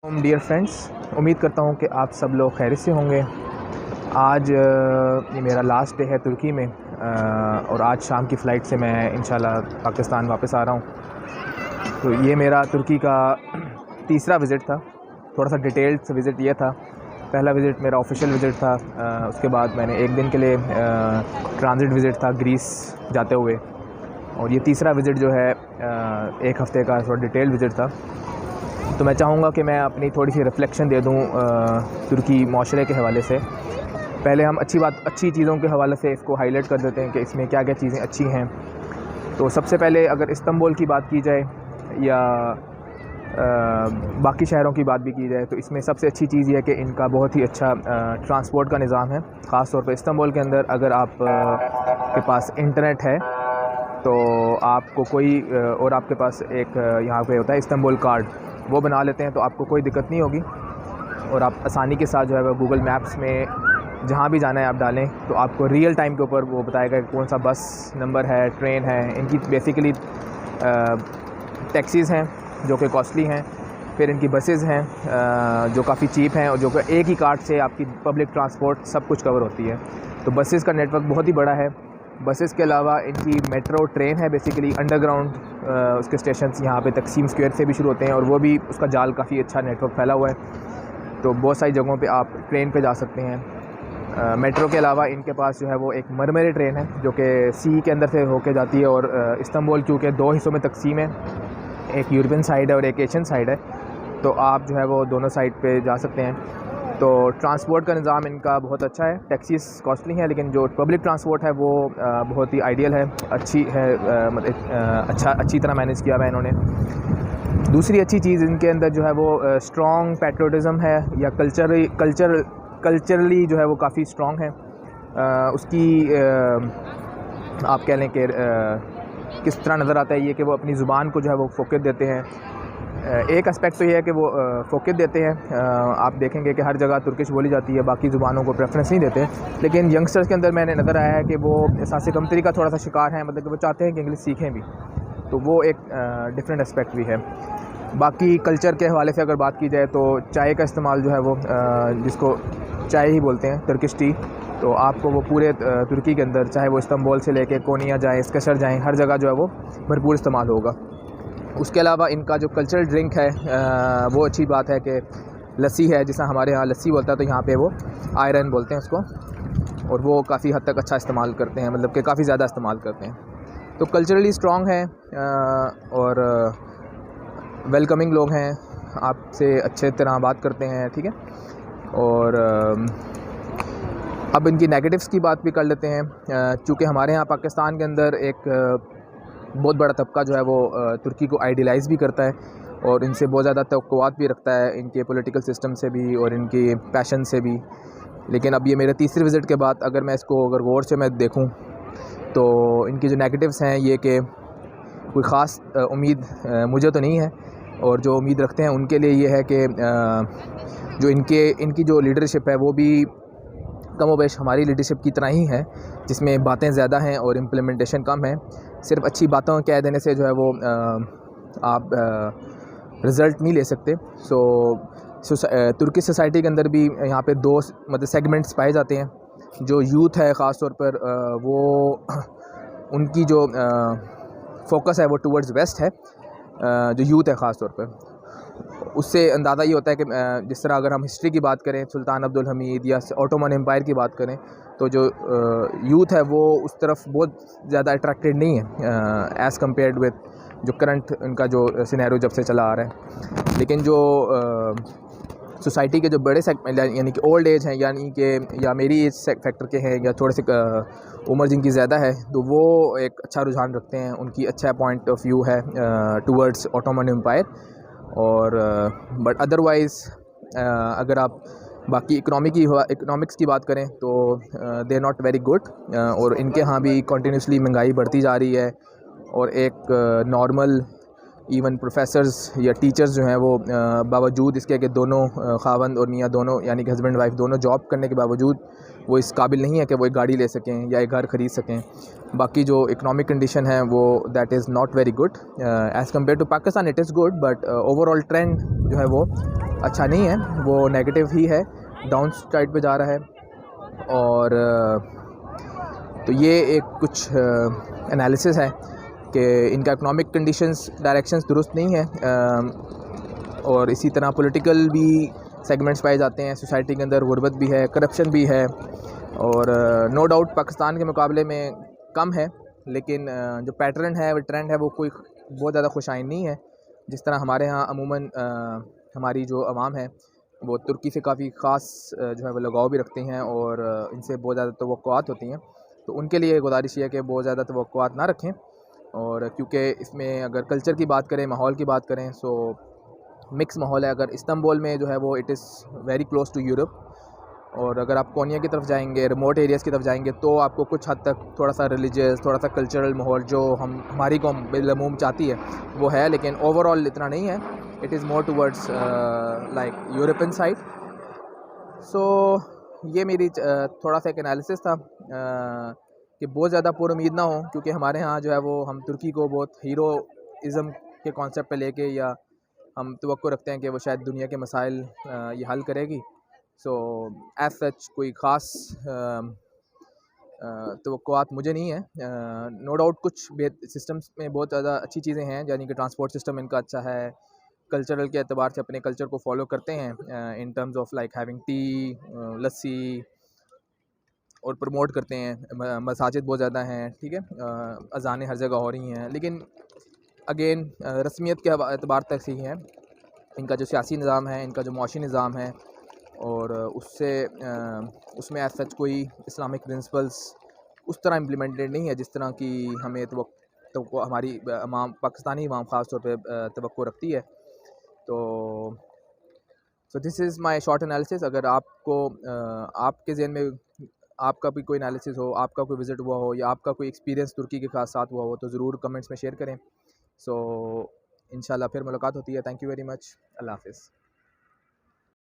Dear friends, उम्मीद करता हूँ कि आप सब लोग खैरियत से होंगे। आज ये मेरा लास्ट डे है तुर्की में और आज शाम की फ़्लाइट से मैं इंशाल्लाह पाकिस्तान वापस आ रहा हूँ। तो ये मेरा तुर्की का तीसरा विज़िट था। थोड़ा सा डिटेल्ड विज़िट ये था। पहला विज़िट मेरा ऑफिशियल विज़िट था, उसके बाद मैंने एक दिन के लिए ट्रांज़िट विज़िट था ग्रीस जाते हुए, और ये तीसरा विज़िट जो है एक हफ़्ते का थोड़ा डिटेल्ड विज़िट था। तो मैं चाहूँगा कि मैं अपनी थोड़ी सी रिफ़्लेक्शन दे दूँ तुर्की माशरे के हवाले से। पहले हम अच्छी चीज़ों के हवाले से इसको हाईलाइट कर देते हैं कि इसमें क्या क्या चीज़ें अच्छी हैं। तो सबसे पहले अगर इस्तांबुल की बात की जाए या बाकी शहरों की बात भी की जाए, तो इसमें सबसे अच्छी चीज़ ये है कि इनका बहुत ही अच्छा ट्रांसपोर्ट का निज़ाम है। ख़ास तौर पर इस्तांबुल के अंदर अगर आप के पास इंटरनेट है तो आपको और आपके पास एक यहाँ पे होता है इस्तांबुल कार्ड, वो बना लेते हैं तो आपको कोई दिक्कत नहीं होगी, और आप आसानी के साथ जो है गूगल मैप्स में जहाँ भी जाना है आप डालें तो आपको रियल टाइम के ऊपर वो बताएगा कि कौन सा बस नंबर है, ट्रेन है। इनकी बेसिकली टैक्सीज़ हैं जो कि कॉस्टली हैं, फिर इनकी बसेज़ हैं जो काफ़ी चीप हैं और जो कि एक ही कार्ड से आपकी पब्लिक ट्रांसपोर्ट सब कुछ कवर होती है। तो बसेज़ का नेटवर्क बहुत ही बड़ा है। बसेस के अलावा इनकी मेट्रो ट्रेन है, बेसिकली अंडरग्राउंड उसके स्टेशंस यहाँ पे तकसीम स्क्वायर से भी शुरू होते हैं, और वो भी उसका जाल काफ़ी अच्छा नेटवर्क फैला हुआ है। तो बहुत सारी जगहों पे आप ट्रेन पे जा सकते हैं। मेट्रो के अलावा इनके पास जो है वो एक मरमरी ट्रेन है जो कि सी के अंदर से होके जाती है, और इस्तांबुल चूँकि दो हिस्सों में तकसीम है, एक यूरोपियन साइड है और एक एशियन साइड है, तो आप जो है वो दोनों साइड पे जा सकते हैं। तो ट्रांसपोर्ट का निज़ाम इनका बहुत अच्छा है। टैक्सीज़ कॉस्टली हैं लेकिन जो पब्लिक ट्रांसपोर्ट है वो बहुत ही आइडियल है, अच्छी है, अच्छी तरह मैनेज किया हुआ है इन्होंने। दूसरी अच्छी चीज़ इनके अंदर जो है वो स्ट्रॉन्ग पैट्रियोटिज़म है, या कल्चरली जो है वो काफ़ी स्ट्रॉन्ग है। उसकी आप कह लें कि किस तरह नज़र आता है ये कि वो अपनी ज़ुबान को जो है वो फ़ोकस देते हैं। एक एस्पेक्ट तो ये है कि वो फ़ोकस देते हैं। आप देखेंगे कि हर जगह तुर्किश बोली जाती है, बाकी ज़ुबानों को प्रेफरेंस नहीं देते, लेकिन यंगस्टर्स के अंदर मैंने नज़र आया है कि वो एहसास कमतरी का थोड़ा सा शिकार है, मतलब कि वो चाहते हैं कि इंग्लिश सीखें भी, तो वो एक डिफरेंट एस्पेक्ट भी है। बाकी कल्चर के हवाले से अगर बात की जाए तो चाय का इस्तेमाल जो है वो जिसको चाय ही बोलते हैं, तुर्किश टी, तो आपको वो पूरे तुर्की के अंदर, चाहे वो इस्तांबुल से लेके कोनिया जाएँ, इस्कशर जाएँ, हर जगह जो है वो भरपूर इस्तेमाल होगा। उसके अलावा इनका जो कल्चरल ड्रिंक है वो अच्छी बात है कि लस्सी है, जिसे हमारे यहाँ लस्सी बोलता है, तो यहाँ पे वो आयरन बोलते हैं उसको, और वो काफ़ी हद तक अच्छा इस्तेमाल करते हैं, मतलब कि काफ़ी ज़्यादा इस्तेमाल करते हैं। तो कल्चरली स्ट्रॉन्ग है और वेलकमिंग लोग हैं, आपसे अच्छे तरह बात करते हैं, ठीक है। और अब इनकी नेगेटिव्स की बात भी कर लेते हैं। चूँकि हमारे यहाँ पाकिस्तान के अंदर एक बहुत बड़ा तबका जो है वो तुर्की को आइडियलाइज़ भी करता है और इनसे बहुत ज़्यादा तवक्कुआत भी रखता है, इनके पॉलिटिकल सिस्टम से भी और इनके पैशन से भी। लेकिन अब ये मेरे तीसरे विज़िट के बाद अगर मैं इसको अगर गौर से मैं देखूं तो इनकी जो नेगेटिव्स हैं ये कि कोई ख़ास उम्मीद मुझे तो नहीं है, और जो उम्मीद रखते हैं उनके लिए ये है कि जो इनकी जो लीडरशिप है वो भी कमोबेश हमारी लीडरशिप की तरह ही है, जिसमें बातें ज़्यादा हैं और इम्प्लीमेंटेशन कम है। सिर्फ अच्छी बातों कह देने से जो है वो आप रिज़ल्ट नहीं ले सकते। तुर्की सोसाइटी के अंदर भी यहाँ पे दो मतलब सेगमेंट्स पाए जाते हैं। जो यूथ है ख़ास तौर पर वो उनकी जो फोकस है वो टूवर्ड्स वेस्ट है, जो यूथ है ख़ास तौर पर। उससे अंदाज़ा ये होता है कि जिस तरह अगर हम हिस्ट्री की बात करें, सुल्तान अब्दुल हमीद या ऑटोमन एम्पायर की बात करें, तो जो यूथ है वो उस तरफ बहुत ज़्यादा अट्रैक्टेड नहीं है एज़ कम्पेयर्ड विद जो करंट इनका जो सिनेरियो जब से चला आ रहा है। लेकिन जो सोसाइटी के जो बड़े सेगमेंट यानी कि ओल्ड एज हैं, यानी कि या मेरी एज फैक्टर के हैं या थोड़े से उम्र जिनकी ज़्यादा है, तो वो एक अच्छा रुझान रखते हैं, उनकी अच्छा पॉइंट ऑफ व्यू है टूवर्ड्स ऑटोमन एम्पायर। और बट अदरवाइज़ अगर आप बाकी इकोनॉमिक्स की बात करें तो they are not very good, और इनके यहाँ भी कंटिन्यूसली महंगाई बढ़ती जा रही है, और एक नॉर्मल इवन प्रोफेसर्स या टीचर्स जो हैं वो बावजूद इसके कि दोनों खावंद और मियाँ दोनों यानी कि हस्बैंड वाइफ दोनों जॉब करने के बावजूद वो इस काबिल नहीं है कि वो एक गाड़ी ले सकें या एक घर ख़रीद सकें। बाकी जो इकनॉमिक कंडीशन है वो that is not very good as compare to Pakistan. It is good but overall trend जो है वो अच्छा नहीं है, वो नेगेटिव ही है, डाउन साइड पे जा रहा है। और तो ये एक कुछ एनालिसिस है कि इनका इकनॉमिक कंडीशंस डायरेक्शंस दुरुस्त नहीं है। और इसी तरह पॉलिटिकल भी सेगमेंट्स पाए जाते हैं सोसाइटी के अंदर, गुर्बत भी है, करप्शन भी है। और नो डाउट पाकिस्तान के मुकाबले में कम है, लेकिन जो पैटर्न है, वो ट्रेंड है, वो कोई बहुत ज़्यादा खुशाइन नहीं है। जिस तरह हमारे यहाँ अमूमन हमारी जो आवाम है वो तुर्की से काफ़ी ख़ास जो है वो लगाव भी रखते हैं और इनसे बहुत ज़्यादा तवक्कुआत होती हैं। तो उनके लिए गुजारिश है कि बहुत ज़्यादा तवक्कुआत ना रखें। और क्योंकि इसमें अगर कल्चर की बात करें, माहौल की बात करें, सो मिक्स माहौल है। अगर इस्तांबुल में जो है वो it is very close to Europe, और अगर आप कोनिया की तरफ जाएंगे, रिमोट एरियाज़ की तरफ जाएंगे, तो आपको कुछ हद तक थोड़ा सा रिलीजियस, थोड़ा सा कल्चरल माहौल जो हमारी कौम बिलअमूम चाहती है वो है, लेकिन ओवरऑल इतना नहीं है। It is more towards like European side. So ये मेरी थोड़ा सा एक एनालिसिस था कि बहुत ज़्यादा पुरुमीद ना हो, क्योंकि हमारे यहाँ जो है वो हम तुर्की को बहुत हीरोइज़म के कॉन्सेप्ट पे लेके या हम तवक्को रखते हैं कि वो शायद दुनिया के मसाइल ये हल करेगी। सो एज सच कोई ख़ास तवक्कुआत मुझे नहीं है। नो डाउट कुछ सिस्टम्स में बहुत ज़्यादा अच्छी चीज़ें हैं, यानी कि ट्रांसपोर्ट सिस्टम इनका अच्छा है, कल्चरल के एतबार से अपने कल्चर को फॉलो करते हैं in terms of like having tea, lassi, और प्रमोट करते हैं। मसाजिद बहुत ज़्यादा हैं, ठीक है, अज़ानें हर जगह हो रही हैं, लेकिन अगेन रस्मियत के एतबार तक ही हैं। इनका जो सियासी निज़ाम है, इनका जो मुआशी निज़ाम है, और उसमें एज सच कोई इस्लामिक प्रिंसिपल्स उस तरह इम्प्लीमेंटेड नहीं है जिस तरह की हमें तो हमारी पाकिस्तानी अवाम ख़ास तौर पे तवक्को रखती है। तो so this is my short analysis. अगर आपको आपके ज़हन में आपका भी कोई एनालिसिस हो, आपका कोई विज़िट हुआ हो, या आपका कोई एक्सपीरियंस तुर्की के साथ हुआ हो, तो ज़रूर कमेंट्स में शेयर करें। सो इंशाल्लाह फिर मुलाकात होती है। Thank you very much. Allah हाफ़िज़।